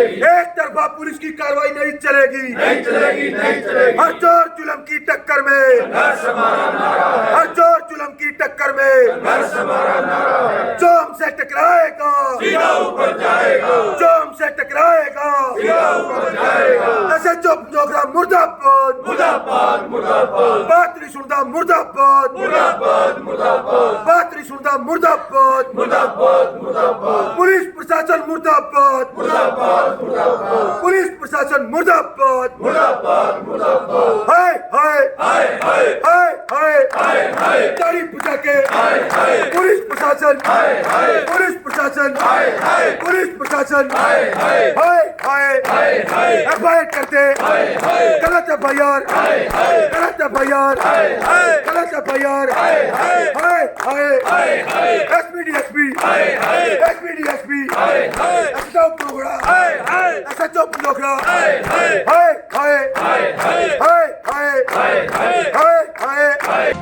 एक तरफा पुलिस की कार्रवाई नहीं चलेगी, नहीं चलेगी, नहीं चलेगी। हर जोर जुल्म की टक्कर में, संघर्ष हमारा नारा है, हर जोर जुल्म की टक्कर में, संघर्ष हमारा नारा है। जो हमसे टकराएगा सीधा ऊपर जाएगा, जो हमसे टकराएगा सीधा ऊपर जाएगा। ऐसे चुप जोगरा मुर्दाबाद, मुर्दाबाद, मुर्दाबाद, बात नहीं सुनता मुर्दाबाद, मुर्दाबाद, मुर्दाबाद, बात नहीं सुनता मुर्दाबाद, मुर्दाबाद, मुर्दाबाद, पुलिस प्रशासन मुर्दाबाद, मुर्दाबाद, मुर्दाबाद, पुलिस प्रशासन मुर्दाबाद, मुर्दाबाद, मुर्दाबाद। हाय हाय हाय हाय हाय हाय हाय हाय तारीफ बजा के हाय हाय पुलिस प्रशासन, हाय हाय पुलिस प्रशासन, हाय हाय पुलिस प्रशासन, हाय हाय हाय हाय हाय हाय एफआईआर करते, हाय हाय गलत एफआईआर, हाय हाय गलत एफआईआर, हाय हाय गलत एफआईआर, हाय हाय हाय हाय हाय हाय एसपी डीएसपी, हाय हाय एसपी डीएसपी, हाय हाय एसएचओ प्रोगड़ा, हाय हाय एसएचओ प्रोगड़ा, हाय हाय हाय हाय हाय हाय हाय हाय हाय हाय हाय हाय।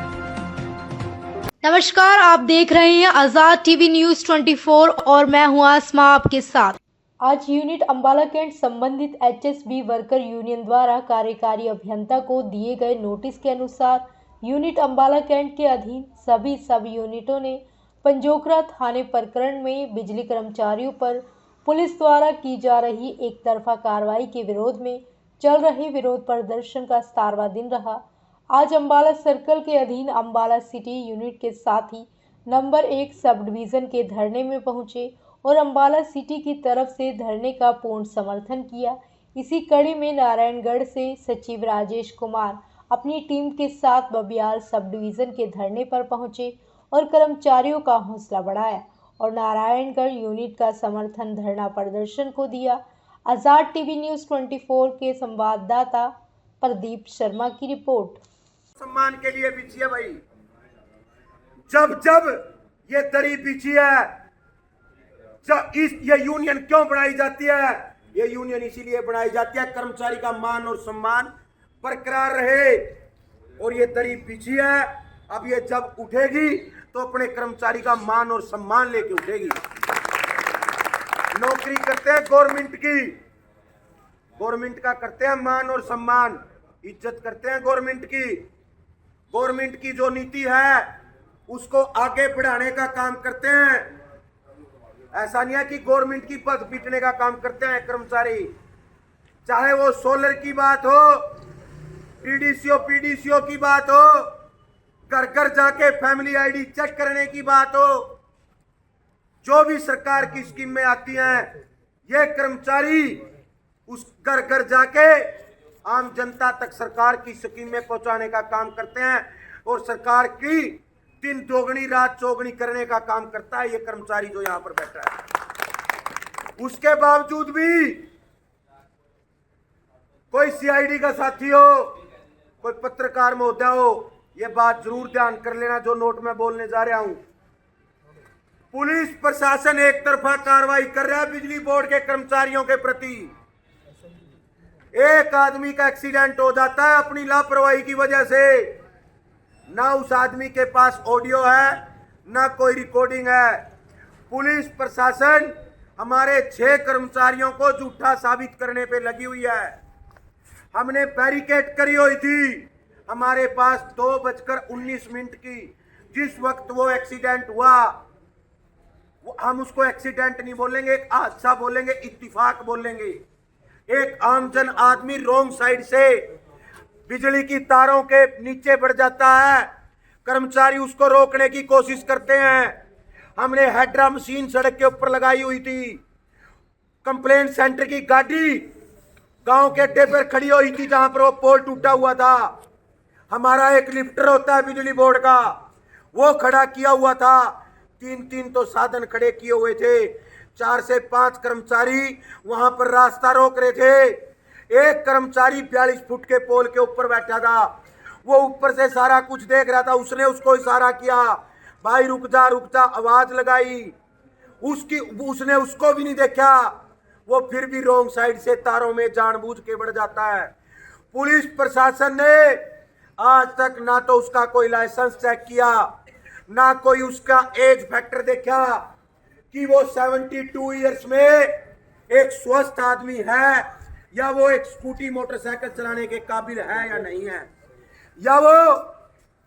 नमस्कार, आप देख रहे हैं आजाद टीवी न्यूज 24 और मैं हूं आसमा आपके साथ। आज यूनिट अंबाला कैंट संबंधित एचएसबी वर्कर यूनियन द्वारा कार्यकारी अभियंता को दिए गए नोटिस के अनुसार यूनिट अंबाला कैंट के अधीन सभी सब यूनिटों ने पंजोखरा थाने प्रकरण में बिजली कर्मचारियों पर पुलिस द्वारा की जा रही एक तरफा कार्रवाई के विरोध में चल रहे विरोध प्रदर्शन का 17वां दिन रहा। आज अंबाला सर्कल के अधीन अंबाला सिटी यूनिट के साथ ही नंबर 1 सब डिवीज़न के धरने में पहुंचे और अंबाला सिटी की तरफ से धरने का पूर्ण समर्थन किया। इसी कड़ी में नारायणगढ़ से सचिव राजेश कुमार अपनी टीम के साथ बबियाल सब डिवीज़न के धरने पर पहुंचे और कर्मचारियों का हौसला बढ़ाया और नारायणगढ़ यूनिट का समर्थन धरना प्रदर्शन को दिया। आजाद टीवी न्यूज़ 24 के संवाददाता प्रदीप शर्मा की रिपोर्ट। सम्मान के लिए बिछी है भाई, जब जब ये दरी बिछी है, जब ये यूनियन क्यों बनाई जाती है? ये यूनियन इसीलिए बनाई जाती है कर्मचारी का मान और सम्मान बरकरार रहे। और ये दरी बिछी है, अब ये जब उठेगी तो अपने कर्मचारी का मान और सम्मान लेके उठेगी। नौकरी करते हैं गवर्नमेंट की, गवर्नमेंट का करते हैं मान और सम्मान, इज्जत करते हैं गवर्नमेंट की। गवर्नमेंट की जो नीति है उसको आगे बढ़ाने का काम करते हैं। ऐसा नहीं है कि गवर्नमेंट की पद पीटने का काम करते हैं कर्मचारी। चाहे वो सोलर की बात हो, पीडीसीओ की बात हो, घर घर जाके फैमिली आईडी चेक करने की बात हो, जो भी सरकार की स्कीमें आती हैं, ये कर्मचारी उस घर घर जाके आम जनता तक सरकार की स्कीमें पहुंचाने का काम करते हैं और सरकार की दिन दोगुनी रात चौगुनी करने का काम करता है ये कर्मचारी जो यहां पर बैठा है। उसके बावजूद भी कोई सीआईडी का साथी हो, कोई पत्रकार महोदय हो, ये बात जरूर ध्यान कर लेना जो नोट में बोलने जा रहा हूं। पुलिस प्रशासन एक तरफा कार्रवाई कर रहा है बिजली बोर्ड के कर्मचारियों के प्रति। एक आदमी का एक्सीडेंट हो जाता है अपनी लापरवाही की वजह से, ना उस आदमी के पास ऑडियो है ना कोई रिकॉर्डिंग है। पुलिस प्रशासन हमारे 6 कर्मचारियों को झूठा साबित करने पे लगी हुई है। हमने बैरिकेड करी हुई थी, हमारे पास 2:19 की जिस वक्त वो एक्सीडेंट हुआ, हम उसको एक्सीडेंट नहीं बोलेंगे, एक हादसा बोलेंगे, इत्तिफाक बोलेंगे। एक आमजन आदमी रोंग साइड से बिजली की तारों के नीचे बढ़ जाता है, कर्मचारी उसको रोकने की कोशिश करते हैं। हमने हेड्रा मशीन सड़क के ऊपर लगाई हुई थी, कंप्लेंट सेंटर की गाड़ी गांव के अड्डे पर खड़ी हुई थी जहां पर वो पोल टूटा हुआ था। हमारा एक लिफ्टर होता है बिजली बोर्ड का, वो खड़ा किया हुआ था। 3 तो साधन खड़े किए हुए थे, 4 से 5 कर्मचारी वहां पर रास्ता रोक रहे थे। एक कर्मचारी 42 फुट के पोल के ऊपर बैठा था, वो ऊपर से सारा कुछ देख रहा था। उसने उसको इशारा किया, भाई रुक जा, आवाज लगाई, उसने उसको भी नहीं देखा, वो फिर भी रोंग साइड से तारों में जानबूझ के बढ़ जाता है। पुलिस प्रशासन ने आज तक ना तो उसका कोई लाइसेंस चेक किया, ना कोई उसका एज फैक्टर देखा कि वो 72 ईयर्स में एक स्वस्थ आदमी है या वो एक स्कूटी मोटरसाइकिल चलाने के काबिल है या नहीं है, या वो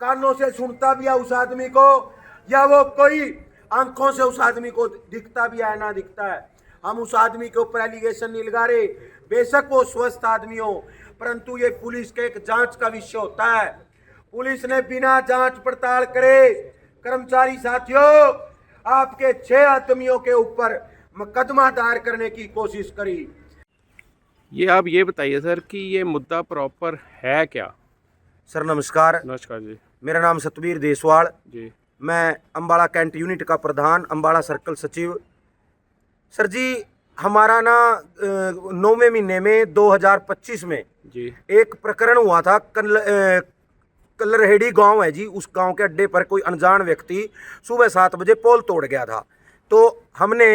कानों से सुनता भी है उस आदमी को, या वो कोई आंखों से उस आदमी को दिखता भी है ना दिखता है। हम उस आदमी के ऊपर एलिगेशन नहीं लगा रहे, बेशक वो स्वस्थ आदमी हो, परंतु ये पुलिस के एक जांच का विषय होता है। पुलिस ने बिना जांच पड़ताल करे, कर्मचारी साथियों, आपके 6 आदमियों के ऊपर मुकदमा दायर करने की कोशिश करी। ये आप ये बताइए सर कि ये मुद्दा प्रॉपर है क्या? सर नमस्कार, नमस्कार जी। मेरा नाम सतबीर देसवाल, जी। मैं अंबाला कैंट यूनिट का प्रधान, अंबाला सर्कल सचिव। सर जी, हमारा ना 9वें महीने में 2025 में जी। एक प्रकरण हुआ था। कलरहेड़ी गांव है जी, उस गांव के अड्डे पर कोई अनजान व्यक्ति सुबह 7 बजे पोल तोड़ गया था। तो हमने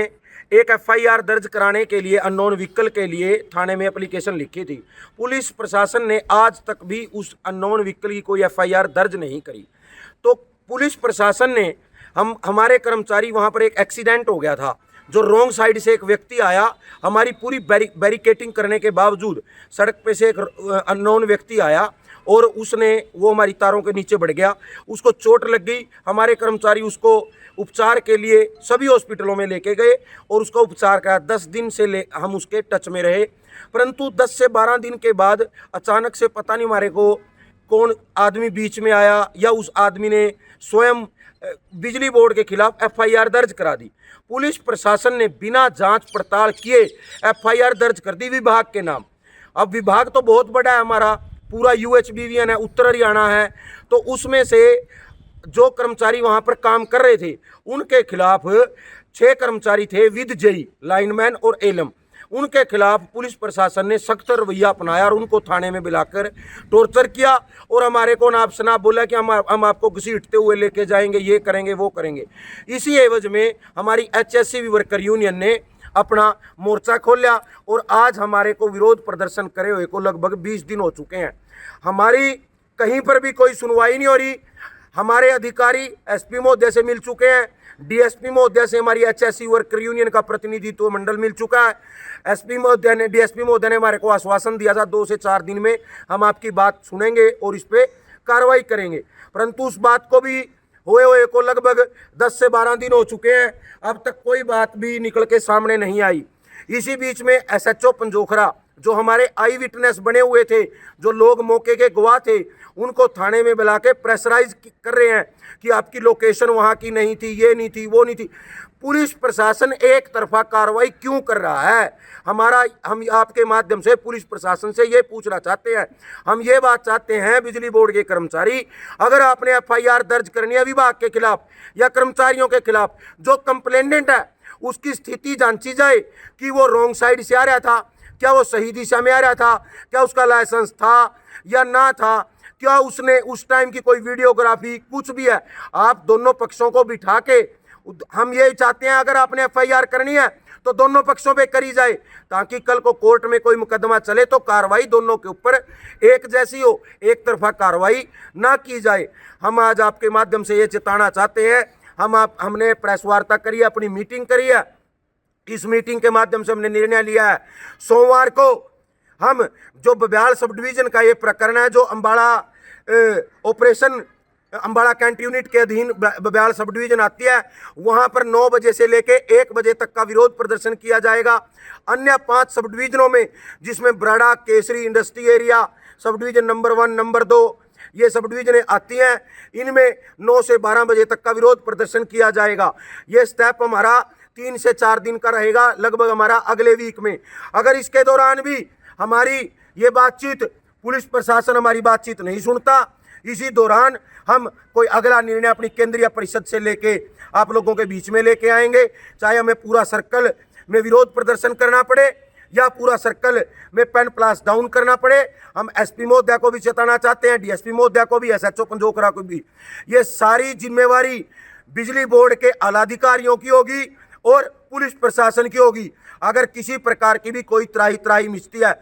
एक एफआईआर दर्ज कराने के लिए अननोन व्हीकल के लिए थाने में एप्लीकेशन लिखी थी। पुलिस प्रशासन ने आज तक भी उस अननोन व्हीकल की कोई एफआईआर दर्ज नहीं करी। तो पुलिस प्रशासन ने हमारे कर्मचारी, वहाँ पर एक एक्सीडेंट हो गया था, जो रोंग साइड से एक व्यक्ति आया, हमारी पूरी बैरिकेटिंग करने के बावजूद सड़क पे से एक अननोन व्यक्ति आया और वो हमारी तारों के नीचे बढ़ गया, उसको चोट लग गई। हमारे कर्मचारी उसको उपचार के लिए सभी हॉस्पिटलों में लेके गए और उसका उपचार करा। 10 दिन से हम उसके टच में रहे, परंतु 10 से 12 दिन के बाद अचानक से पता नहीं हमारे को कौन आदमी बीच में आया, या उस आदमी ने स्वयं बिजली बोर्ड के खिलाफ एफआईआर दर्ज करा दी। पुलिस प्रशासन ने बिना जांच पड़ताल किए एफआईआर दर्ज कर दी विभाग के नाम। अब विभाग तो बहुत बड़ा है, हमारा पूरा यूएचबीवीएन है, उत्तर हरियाणा है। तो उसमें से जो कर्मचारी वहां पर काम कर रहे थे, उनके खिलाफ 6 कर्मचारी थे विद जेई, लाइनमैन और एलएम। उनके खिलाफ पुलिस प्रशासन ने सख्त रवैया अपनाया और उनको थाने में बुलाकर टॉर्चर किया और हमारे को नाप शनाप बोला कि हम आपको घसीटते हुए लेके जाएंगे, ये करेंगे वो करेंगे। इसी एवज में हमारी एचएससी वर्कर यूनियन ने अपना मोर्चा खोला और आज हमारे को विरोध प्रदर्शन करे हुए को लगभग 20 दिन हो चुके हैं। हमारी कहीं पर भी कोई सुनवाई नहीं हो रही। हमारे अधिकारी एसपी महोदय से मिल चुके हैं, डीएसपी महोदय से हमारी एचएससी वर्कर यूनियन का प्रतिनिधित्व मंडल मिल चुका है। डीएसपी महोदय ने हमारे को आश्वासन दिया था 2 से 4 दिन में हम आपकी बात सुनेंगे और इस पर कार्रवाई करेंगे, परंतु उस बात को भी हुए को लगभग 10 से 12 दिन हो चुके हैं, अब तक कोई बात भी निकल के सामने नहीं आई। इसी बीच में एसएचओ पंजोखरा, जो हमारे आई विटनेस बने हुए थे, जो लोग मौके के गवाह थे, उनको थाने में बुला के प्रेशराइज कर रहे हैं कि आपकी लोकेशन वहाँ की नहीं थी, ये नहीं थी, वो नहीं थी। पुलिस प्रशासन एक तरफा कार्रवाई क्यों कर रहा है? हम आपके माध्यम से पुलिस प्रशासन से ये पूछना चाहते हैं, हम ये बात चाहते हैं बिजली बोर्ड के कर्मचारी, अगर आपने एफआईआर दर्ज करनी है विभाग के खिलाफ या कर्मचारियों के खिलाफ, जो कंप्लेनेंट है उसकी स्थिति जांची जाए कि वो रॉन्ग साइड से आ रहा था, क्या वो सही दिशा में आ रहा था, क्या उसका लाइसेंस था या ना था, क्या उसने उस टाइम की कोई वीडियोग्राफी, कुछ भी है। आप दोनों पक्षों को बिठा के, हम ये चाहते हैं अगर आपने एफआईआर करनी है तो दोनों पक्षों पे करी जाए, ताकि कल को कोर्ट में कोई मुकदमा चले तो कार्रवाई दोनों के ऊपर एक जैसी हो, एक तरफा कार्रवाई ना की जाए। हम आज आपके माध्यम से ये चेताना चाहते हैं। हमने प्रेस वार्ता करी है, अपनी मीटिंग करी है। इस मीटिंग के माध्यम से हमने निर्णय लिया है, सोमवार को हम जो बब्याल सब डिवीजन का ये प्रकरण है, जो Ambala operation Ambala cantt unit के अधीन बब्याल सब डिवीजन आती है, वहां पर 9 बजे से लेके 1 बजे तक का विरोध प्रदर्शन किया जाएगा। अन्य 5 सब डिवीजनों में, जिसमें Barara, Kesari, industry area, sub division number 1, number 2, ये सब डिवीजनें आती हैं, इनमें 9 से 12 बजे तक का विरोध प्रदर्शन किया जाएगा। ये स्टेप हमारा 3 से 4 दिन का रहेगा, लगभग हमारा अगले वीक में। अगर इसके दौरान भी हमारी ये बातचीत, पुलिस प्रशासन हमारी बातचीत नहीं सुनता, इसी दौरान हम कोई अगला निर्णय अपनी केंद्रीय परिषद से लेके आप लोगों के बीच में लेके आएंगे। चाहे हमें पूरा सर्कल में विरोध प्रदर्शन करना पड़े या पूरा सर्कल में पेन प्लास डाउन करना पड़े। हम एसपी महोदय को भी चेताना चाहते हैं, डीएसपी महोदय को भी, एसएचओ पंजोखरा को भी। ये सारी जिम्मेवारी बिजली बोर्ड के आलाधिकारियों की होगी और पुलिस प्रशासन की होगी। अगर किसी प्रकार की भी कोई त्राही मिचती है,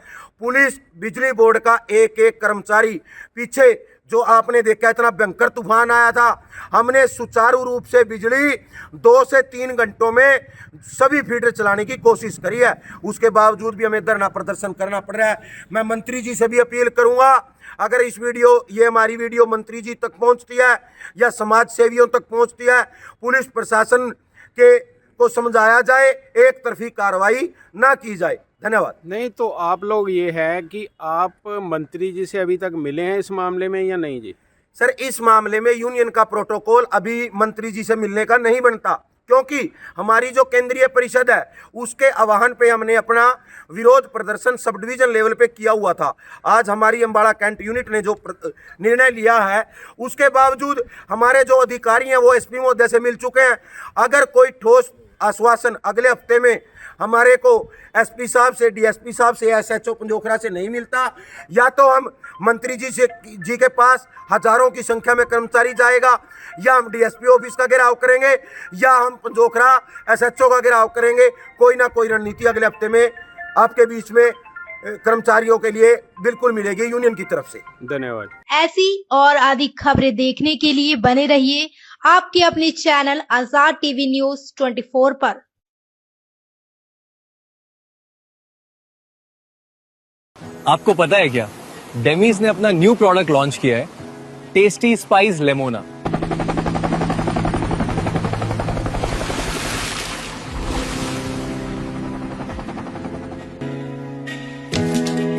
पुलिस, बिजली बोर्ड का एक एक कर्मचारी पीछे जो आपने देखा इतना भयंकर तूफान आया था, हमने सुचारू रूप से बिजली 2 से 3 घंटों में सभी फीडर चलाने की कोशिश करी है। उसके बावजूद भी हमें धरना प्रदर्शन करना पड़ रहा है। मैं मंत्री जी से भी अपील करूंगा, अगर ये हमारी वीडियो मंत्री जी तक पहुंचती है या समाज सेवियों तक पहुंचती है, पुलिस प्रशासन को समझाया जाए, एक तरफी कार्रवाई ना की जाए। धन्यवाद। नहीं तो आप लोग ये है कि आप मंत्री जी से अभी तक मिले हैं इस मामले में या नहीं जी? सर, इस मामले में यूनियन का प्रोटोकॉल अभी मंत्री जी से मिलने का नहीं बनता, क्योंकि हमारी जो केंद्रीय परिषद है उसके आह्वान पे हमने अपना विरोध प्रदर्शन सब डिवीजन लेवल पे किया हुआ था। आज हमारी अम्बाड़ा कैंट यूनिट ने जो निर्णय लिया है, उसके बावजूद हमारे जो अधिकारी हैं वो एसपी महोदय से मिल चुके हैं। अगर कोई ठोस आश्वासन अगले हफ्ते में हमारे को एसपी साहब से, डीएसपी साहब से, एसएचओ पंजोखरा से नहीं मिलता, या तो हम मंत्री जी के पास हजारों की संख्या में कर्मचारी जाएगा, या हम डीएसपी ऑफिस का घेराव करेंगे, या हम पंजोखरा एसएचओ का घेराव करेंगे। कोई ना कोई रणनीति अगले हफ्ते में आपके बीच में कर्मचारियों के लिए बिल्कुल मिलेगी यूनियन की तरफ से। धन्यवाद। ऐसी और अधिक खबरें देखने के लिए बने रहिए आपके अपने चैनल आजाद टीवी न्यूज 24 पर। आपको पता है क्या, डेमीज ने अपना न्यू प्रोडक्ट लॉन्च किया है, टेस्टी स्पाइस लेमोना।